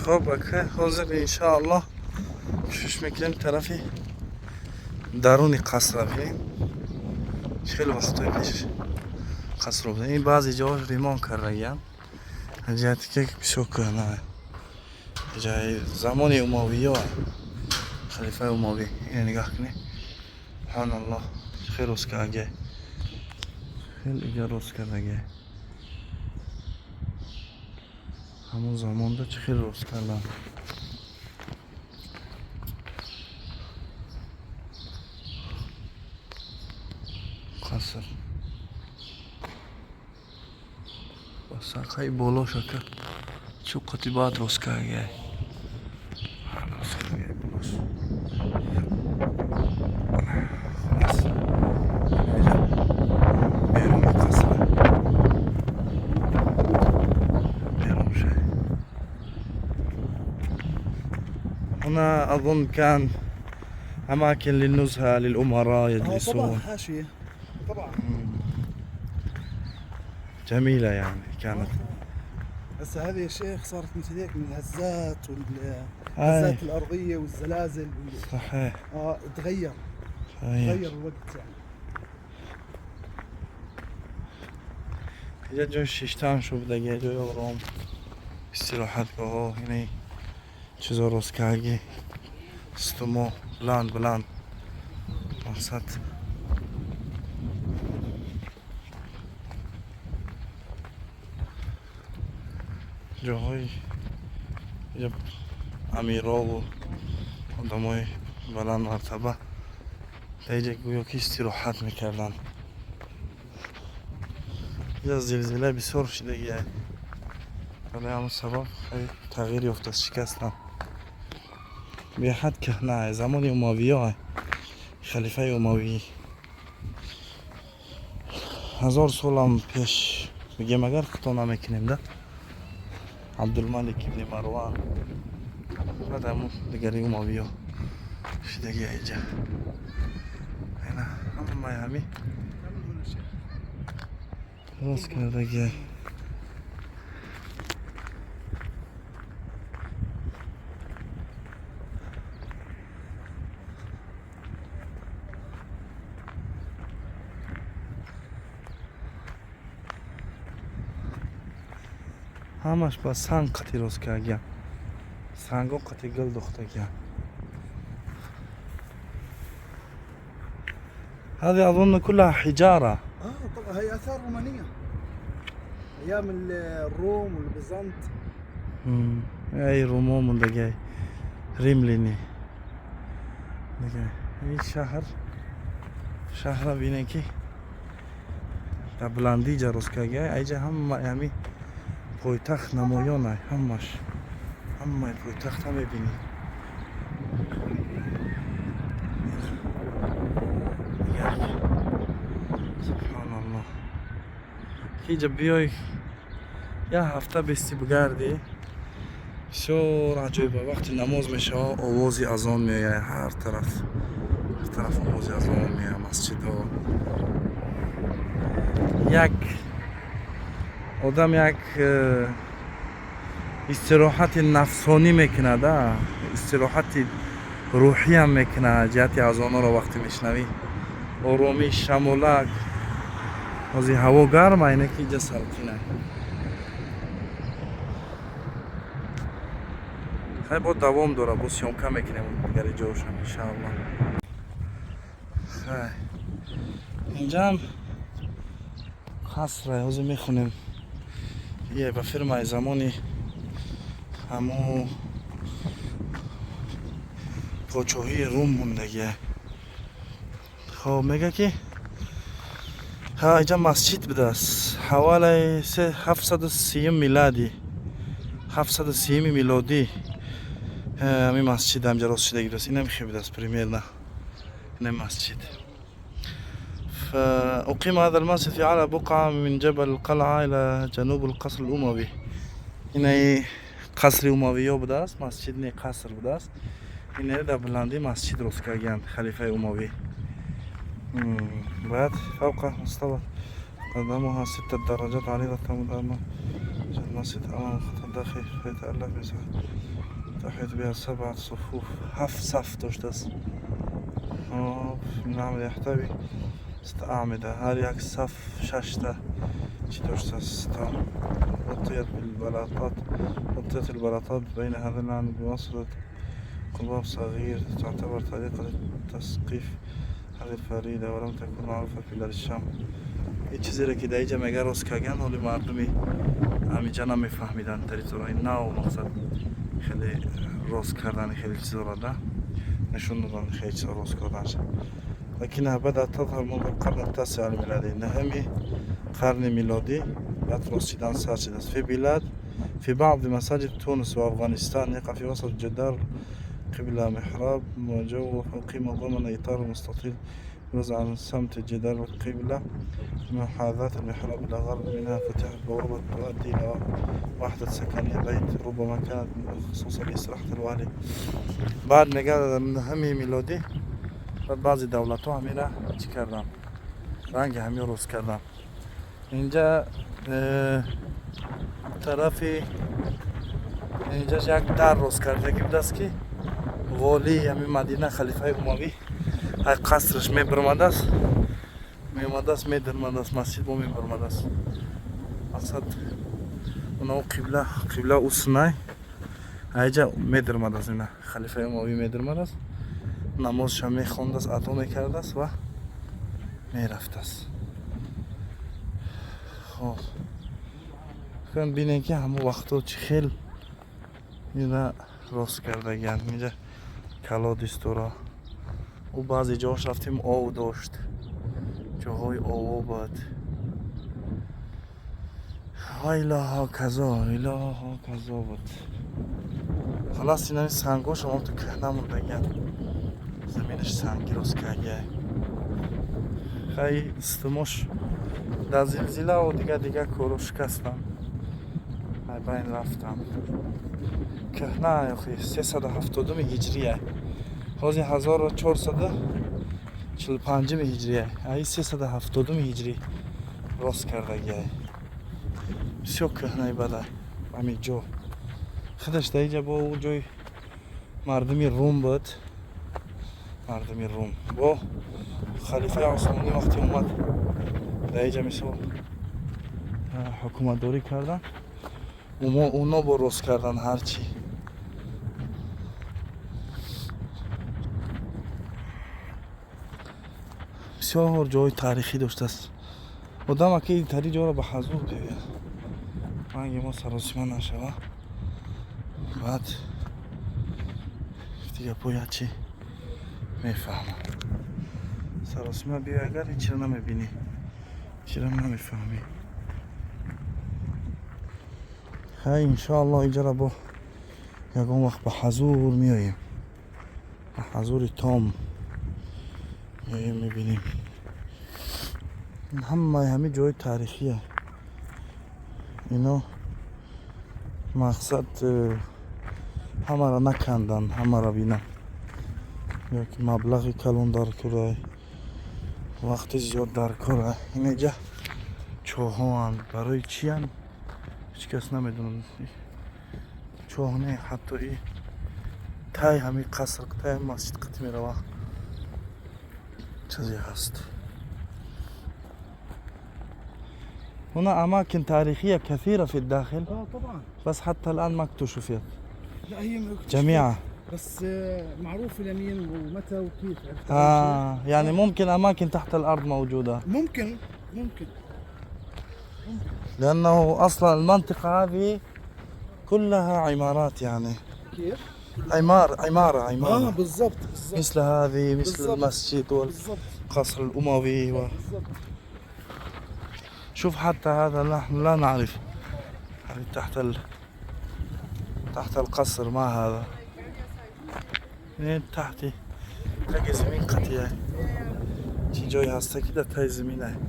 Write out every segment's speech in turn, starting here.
خب اکه حاضر انشاءالله کوشش میکنیم طرفی درون قصر رو بریم. خیلی وقتای پیش قصر رو بودیم. این بعضی جاهاش ریمان کردن جهتی که بسیار کهنه جای زمان اموی ها خلیفه اموی. این نگاه کنی سبحان الله خیلی روز کرده خیلی روز کرده همون زمان ده چه خیلی روز کردن. قصر با سقای بالا شکر چو قطبات روز کرده روز کرده بالاش خلاص بیرون قصر بیرون شد. هنا أظن كان أماكن للنزهة للأمراء يجلسون. طبعا حاشية طبعا جميلة يعني كانت. هسه هذه يا شيخ صارت مثل هيك من الهزات والهزات الأرضية والزلازل صحيح. تغير الوقت يعني. يا جو شيشتان شو بدك يا جو يوم استراحات كهو هنا چیزا روز کردی استمو بلند مقصد جاهای جب امیرا و آدمای بلند مرتبه دیگه گویا که استراحت میکردن. یا زلزله بسیار شدگیه ولی همون سبب خیلی تغییر یافته شکستن به حد که نه زمان اموی ها خلیفه اموی 1000 سال هم پیش میگم اگر خطا نمیکنیم ده عبدالملک ابن مروان بعد همون دیگری اموی ها شدگی اینجا اینا همون مایامی راست کردگی همش با سنگ قطی روز کردن سنگا قطی گل دخته کردن. هذه أظن كلها حجارة. طبعا هي آثار رومانية أيام الروم والبيزنط. أي روموم دقي ريمليني دقي این شهر بینه که در بلندی جا روز کرده اینجا هم مایامی پایتخت نمایانه همه پایتخت هم میبینی. سبحان الله اینجا بیای یه هفته بیستی بگردی بسیار عجیبه. وقتی نماز میشه آوازی اذان میاد هر طرف آوازی اذان میاد. مسجد ها یک آدم یک استراحت نفسانی میکنه ده استراحت روحی هم میکنه جهت اذان ها رو وقتی میشنوی آرامی شمولک از هوا گرم اینه که اینجا سلطینه خیلی با دوام داره با سیانکه میکنیم دیگری جاش هم انشاءالله. خیلی اینجا هم قصره حوضی میخونیم یه به فرمای زمانی همو پاچاهی روم موندگیه. خب میگه که ها اینجا مسجد بوده است حوالی 730 میلادی 730 میلادی همین مسجد هم جراس شده گیرست. این هم خیلی بوده است پریمیر نه این مسجد. فأقيم هذا المسجد في أعلى بقعة من جبل القلعة إلى جنوب القصر الأموي. این قصر اموی ها بوده است مسجد نه قصر بوده است. این در بلندی مسجد روز کردن خلیفه اموی. بعد فوق مستوى قدمها 6 درجات عريضة مدامة المسجد أمام الخطر الداخل يتألف مساحة تحيط بها 7 صفوف 7 صف داشته نعم يحتوي 6 أعمدة هذه عكس صف 6 چی داشته است غطيت البلاطات بين هذا النعم بواسطة قباب صغير تعتبر طريقة تسقيف هذه الفريدة ولم تكن معروفة في بلاد الشام یه چیزی را که در اینجا مگر راست کردن ولی مردمی همینجا نمیفهمیدن تریتورای نو مقصد خیلی راست کردن خیلی چیزا را ده نشون دادن خیلی چیزا راست کردنش لكنها بدأت تظهر منذ القرن التاسع الميلادي نهمي قرن ميلادي بعد رصيدان ساجد في بعض مساجد تونس وأفغانستان يقع في وسط الجدار قبل محراب موجه وقيمة ضمن إطار مستطيل يوزع عن سمت الجدار والقبلة محاذاة المحراب إلى غرب منها فتحت بوابة تؤدي إلى وحدة سكنية بيت ربما كانت خصوصا لاستراحة الوالي بعد نقال نهمي ميلادي بعد بعضی دولت ها همینا چی کردن رنگ همی روز کردن اینجا طرفی اینجا یک در روز کرده گفته است که والی همی مدینه خلیفه اموی های قصرش می برمده است می درمده است مسجد می برمده است مقصد اونو قبله اوسنای اینجا می درمده است اینا خلیفه اموی می درمده است نمازش می خونده است ادا می کرده است و می رفته است خب کن بینید که همه وقتا چی خیل اینا راست کرده گن اینجا کلاد است را و بعضی جاش رفتیم آو داشت جاهای آو بود ایلا کذا بود خلاص این سنگاش هم تو که نمونده گن زمینش سنگی راست کرده خیلی استماش در زلزله و دیگه کارو شکستم بین رفتم که نه یخی 372 هجریه حاضی 1445 هجریه ای 372 هجری راست کرده گه بسیار کهنه بده همین جو خودش در اینجا با اون جای مردمی روم بود مردمی روم با خلیفه عثمانی وقتی اومد در اینجا مثل حکومت داری کردن اونا با راست کردن هرچی بسیار جای تاریخی داشته است آدم که این تری جا را به حضور ببین من ما سراسیمه نشوه بعد دیگه باید چی میفهمم سراسیمه بیا اگر هیچی را نمیبینی هیچی را نمیفهمی های انشاءالله اینجا را با یکم وقت به حضور میاییم به حضور تام میاییم میبینیم همه جای تاریخیه اینا مقصد همه را نکندن همه را بینن یا که مبلغی کلون در کره وقت زیاد در کره اینجا چوها هم برای چی هم هیچ کس نمیدونه چوه نه حتی ای تای همی قصر تای مسجد قطع میروه چیزی هست هنا أماكن تاريخية كثيرة في الداخل طبعا بس حتى الآن ما اكتشفت لا هي ما اكتشفت. جميعها بس معروف لمين ومتى وكيف يعني ممكن أماكن تحت الأرض موجودة ممكن لأنه أصلا المنطقة هذه كلها عمارات يعني كيف؟ عمارة بالضبط مثل هذه مثل بالزبط. المسجد والقصر الأموي بالضبط. شوف حتى هذا نحن لا نعرف يعني تحت القصر ما هذا من تحت تلاقي زمين قطيع شي جوي هسته كده تاي زمينه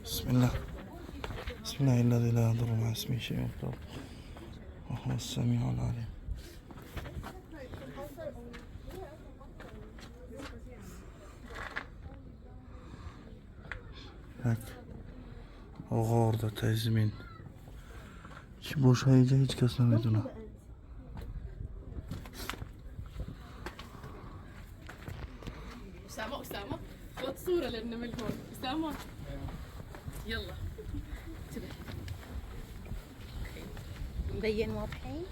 بسم الله الذي لا يضر مع اسمه شيء وهو السميع العليم هيك غرده تزمین چی باشه اینجا هیچ کس نمیدونه. أسامة خذ صورة للنمل هون. أسامة يلا انتبه. مبين واضحين.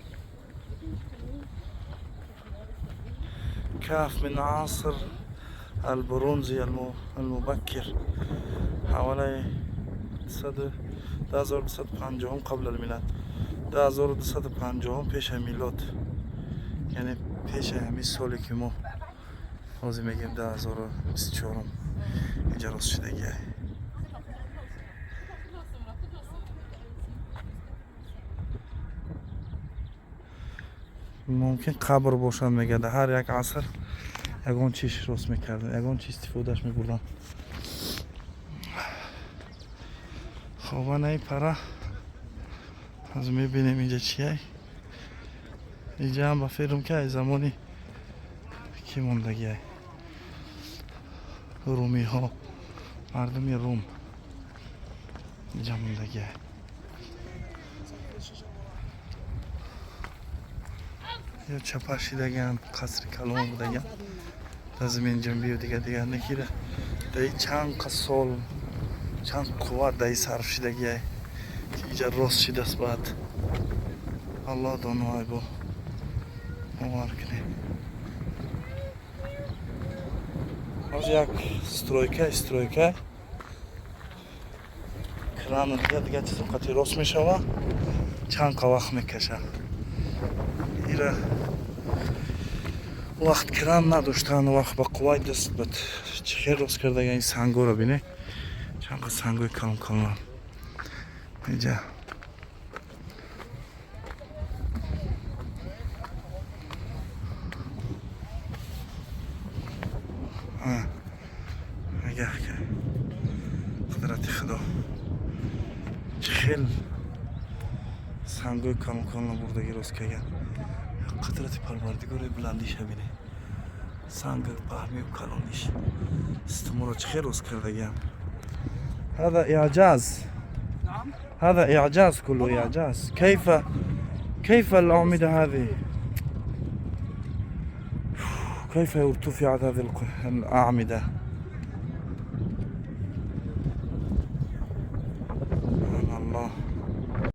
كهف من عصر البرونزي المبكر حوالي 1250 قبل الميلاد 1250 پیش میلاد، یعنی پیش همین سالی که ما بازی میگیم 2024 اینجا راست شدگیه. ممکن قبر باشن میگه در هر یک عصر یگان چیش راست میکردن، یگان چی استفادهش میبردن. خب نه پره از میبینیم اینجا چیه. اینجا هم بفیرم که زمانی کی موندگیه رومی ها، مردمی روم اینجا موندگیه. یا چپاشیدگن قصر کلام بودگن در زمین جنبی و دیگه نگیره. دایی چند سال چند قوت دایی صرف شدگیه که اینجا راست شده است. باید الله دانوهای با مبار کنه. از یک سترویکه کران دیگه چیز وقتی راست میشه چند وقت میکشه. ایره وقت کران نداشتن، وقت با قوای دست بد چه راست کرده. این سنگو رو بینه چند سنگوی کلم اینجا. میگه که قدرت خدا چه خیل سنگوی کلم بردگی راست که قدرت پروردگار بلندیش بینه. سنگ پهمی و کلانیش استمرا چه خیل راست کرده. هذا إعجاز. نعم. هذا إعجاز كله إعجاز. كيف الأعمدة هذه؟ كيف ارتفعت هذه الأعمدة؟